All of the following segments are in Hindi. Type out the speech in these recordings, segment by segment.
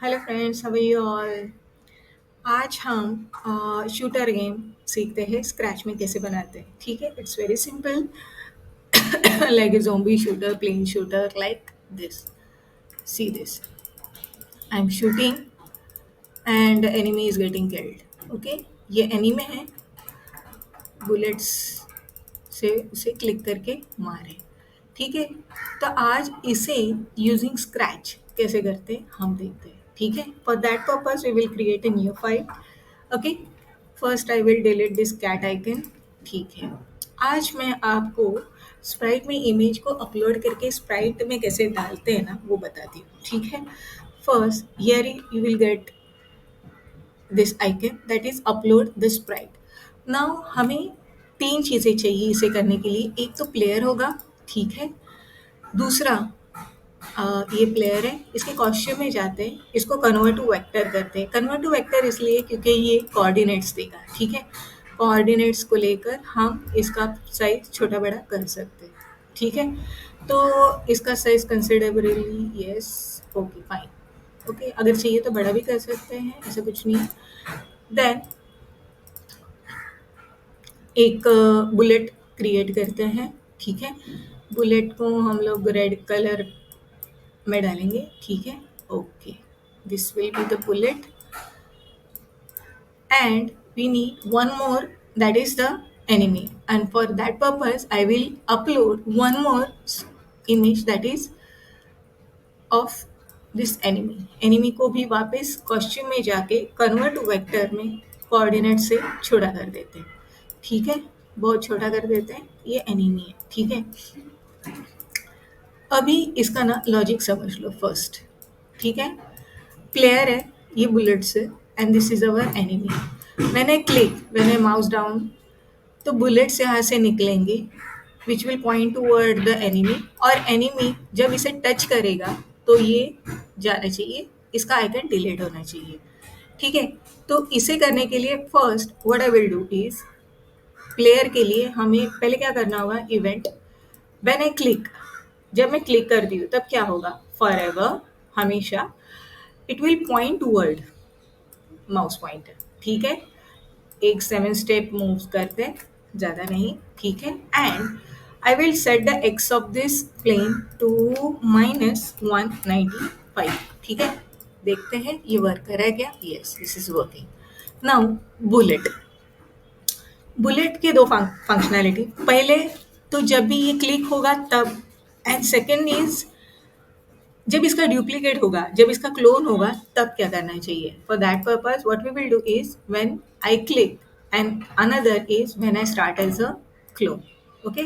Hello friends, how are you all. आज हम शूटर गेम सीखते हैं। स्क्रैच में कैसे बनाते हैं, ठीक है। It's very simple. Like a zombie shooter, plane shooter, like this. See this, I am shooting and enemy is getting killed. Okay, ये एनिमी है। बुलेट्स से उसे क्लिक करके मारे, ठीक है। तो आज इसे यूजिंग स्क्रैच कैसे करते हैं हम देखते हैं, ठीक है। For that purpose we will create a new file. Okay, first I will delete this cat icon, ठीक है। आज मैं आपको स्प्राइट में इमेज को अपलोड करके स्प्राइट में कैसे डालते हैं ना, वो बताती हूँ, ठीक है। First here you will get this icon that is upload the Sprite. Now हमें तीन चीज़ें चाहिए इसे करने के लिए। एक तो प्लेयर होगा, ठीक है। दूसरा ये प्लेयर है, इसके कॉस्ट्यूम में जाते हैं, इसको कन्वर्ट टू वेक्टर करते हैं। कन्वर्ट टू वेक्टर इसलिए क्योंकि ये कोऑर्डिनेट्स देगा, ठीक है। कोऑर्डिनेट्स को लेकर हम इसका साइज छोटा बड़ा कर सकते हैं, ठीक है। तो इसका size considerably, yes, okay fine. Okay, अगर चाहिए तो बड़ा भी कर सकते हैं, ऐसा कुछ नहीं है। देन एक बुलेट क्रिएट करते हैं, ठीक है। बुलेट को हम लोग रेड कलर में डालेंगे, ठीक है। Okay, this will be the bullet and we need one more, that is the enemy, and for that purpose I will upload one more image that is of this enemy को भी वापस कॉस्ट्यूम में जाके कन्वर्ट टू वेक्टर में कोऑर्डिनेट से छोटा कर देते हैं, ठीक है। बहुत छोटा कर देते हैं, ये एनिमी है, ठीक है। अभी इसका ना लॉजिक समझ लो फर्स्ट, ठीक है। प्लेयर है, ये बुलेट्स है, and this is our enemy. When I mouse down, तो बुलेट्स यहाँ से निकलेंगे which will point toward the enemy, और एनिमी जब इसे टच करेगा तो ये जाना चाहिए, इसका आइकन डिलीट होना चाहिए, ठीक है। तो इसे करने के लिए first what I will do is, player के लिए हमें पहले क्या करना होगा, इवेंट व्हेन आई क्लिक, जब मैं क्लिक करती हूँ तब क्या होगा, फॉर एवर, हमेशा it will point toward mouse pointer, ठीक है। एक 7 स्टेप मूव करते हैं, ज़्यादा नहीं, ठीक है। And I will set the x of this plane to -195, ठीक है। देखते हैं ये वर्क कर रहा है क्या, yes this is working. Now bullet, bullet के दो फंक्शनैलिटी, पहले तो जब भी ये क्लिक होगा तब, एंड सेकेंड इज जब इसका डुप्लीकेट होगा, जब इसका क्लोन होगा तब क्या करना चाहिए। For that purpose what we will do is when I click, and another is when I start as a clone. Okay,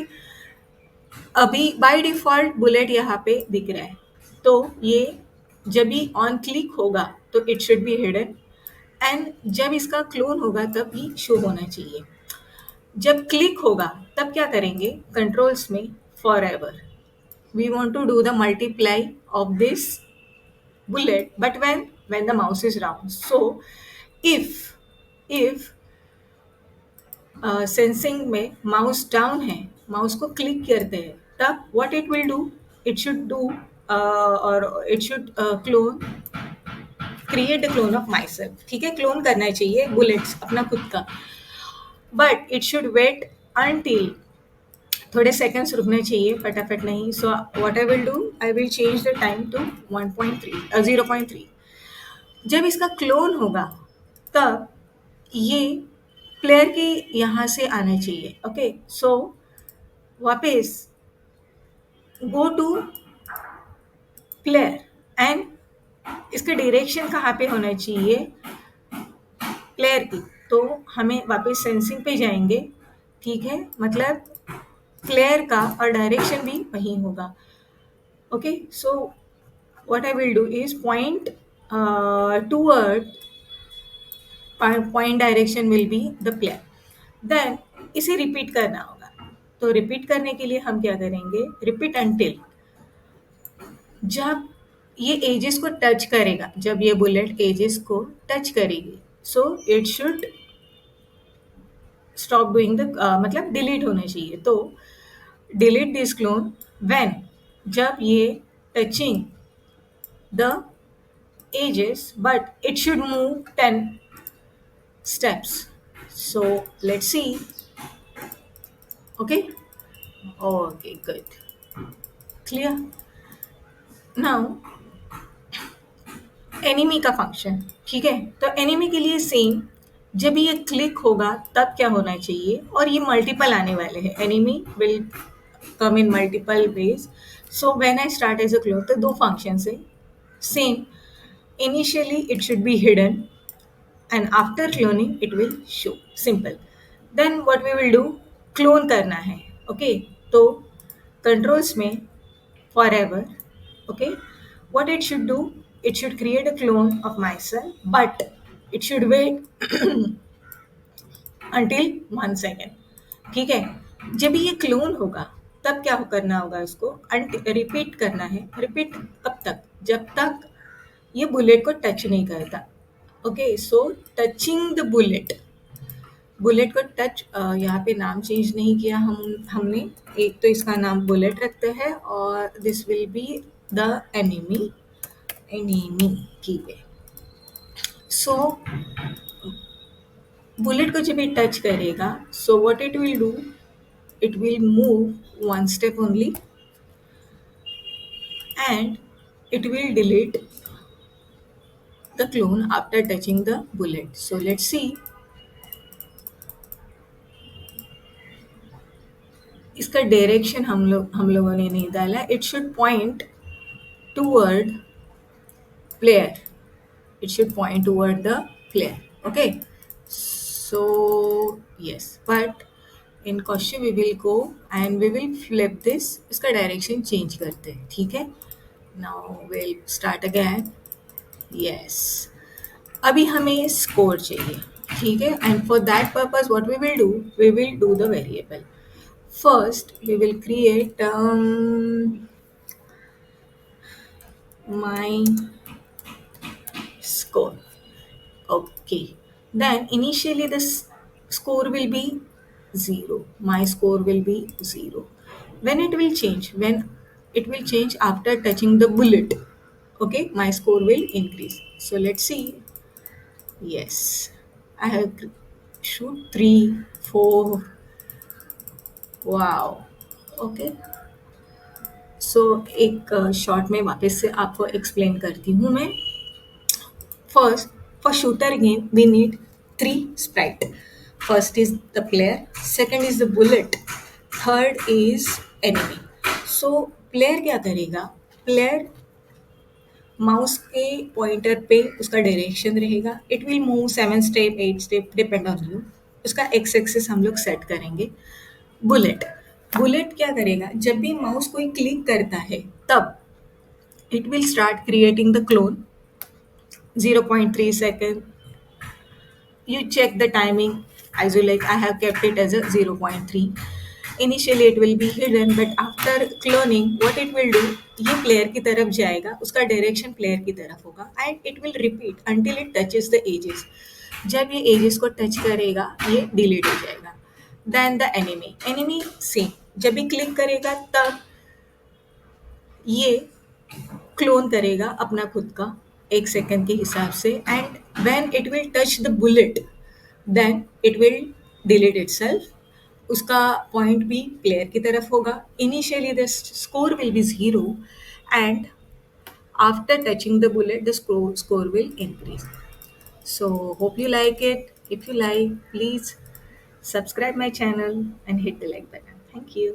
अभी बाय डिफॉल्ट बुलेट यहाँ पे दिख रहा है, तो ये जब भी ऑन क्लिक होगा तो it should be hidden, and जब इसका क्लोन होगा तब ही शो होना चाहिए। जब क्लिक होगा तब क्या करेंगे, कंट्रोल्स में for ever we want to do the multiply of this bullet, but when the mouse is round, so if sensing में माउस डाउन है, माउस को क्लिक करते हैं, तब what it will do, it should do और it should clone, create the clone of myself, ठीक है। क्लोन करना चाहिए बुलेट्स अपना खुद का, but it should wait until, थोड़े सेकंड्स रुकने चाहिए, फटाफट नहीं। So what I will do, I will change the time to 1.3 0.3। जब इसका क्लोन होगा तब ये प्लेयर के यहाँ से आना चाहिए। ओके, सो वापस गो टू प्लेयर, एंड इसका डायरेक्शन कहाँ पे होना चाहिए, प्लेयर की, तो हमें वापस सेंसिंग पे जाएंगे, ठीक है। मतलब प्लेयर का और डायरेक्शन भी वही होगा। Okay, so what I will do is point toward, point direction will be the player. Then इसे रिपीट करना होगा, तो रिपीट करने के लिए हम क्या करेंगे, रिपीट अनटिल, जब ये एजेस को टच करेगा, जब ये बुलेट एजेस को टच करेगी, so it should stop doing the, मतलब डिलीट होना चाहिए। तो डिलीट दिस क्लोन व्हेन, जब ये touching the edges, but it should move 10 steps. So let's see. Okay. Okay, good. Clear. Now enemy का फंक्शन, ठीक है? तो एनिमी के लिए सेम, जब ये क्लिक होगा तब क्या होना चाहिए, और ये मल्टीपल आने वाले हैं, enemy will come in multiple ways. So when I start as a clone, तो दो फंक्शन है same. Initially it should be hidden and after cloning it will show. Simple. Then what we will do, clone करना है. Okay, तो controls में forever, okay, what it should do, it should create a clone of myself, but it should wait until 1 second. ठीक है? जब ये क्लोन होगा तब क्या करना होगा, इसको रिपीट करना है. रिपीट कब तक, जब तक ये बुलेट को टच नहीं करता. Okay, so touching the bullet, bullet को टच, यहाँ पे नाम चेंज नहीं किया हमने. एक तो इसका नाम बुलेट रखते हैं, और this will be the enemy. Enemy, ठीक है. सो बुलेट को जब ये टच करेगा, so what it will do, it will move one step only, and it will delete the clone after touching the bullet. So let's see. इसका डायरेक्शन हम लोगों ने नहीं डाला. It should point toward player. It should point toward the player. Okay, so yes, but in question we will go and we will flip this. इसका डायरेक्शन चेंज करते हैं, ठीक है? Now we'll start again. Yes, अभी हमें स्कोर चाहिए, ठीक है? And for that purpose what we will do the variable. First we will create my score. Okay, then initially this score will be 0. My score will be 0. When it will change? When it will change after touching the bullet. Okay, my score will increase. So let's see. Yes, I have shoot 3, 4. Wow. Okay. सो एक शॉर्ट में वापस से आपको एक्सप्लेन करती हूँ मैं. First, for shooter game, we need 3 sprite. First is the player, second is the bullet, third is enemy. So player क्या करेगा? Player माउस के पॉइंटर पे उसका डायरेक्शन रहेगा. It will move 7 step 8 step depend on you. उसका एक्स एक्सिस हम लोग सेट करेंगे. बुलेट, बुलेट क्या करेगा? जब भी माउस कोई क्लिक करता है तब it will start creating the clone. 0.3 second. You check the timing as you like. I have kept it as a 0.3. Initially it will be hidden, but after cloning what it will do, ये player की तरफ जाएगा, उसका direction player की तरफ होगा, and it will repeat until it touches the edges. जब ये edges को touch करेगा ये delete हो जाएगा. Then the enemy, enemy same, जब भी click करेगा तब ये क्लोन करेगा अपना खुद का 1 सेकंड के हिसाब से. And when it will touch the bullet then it will delete itself. उसका पॉइंट भी प्लेयर की तरफ होगा. Initially the score will be 0 and after touching the bullet the score will increase. So hope you like it. If you like, please subscribe my channel and hit the like button. Thank you.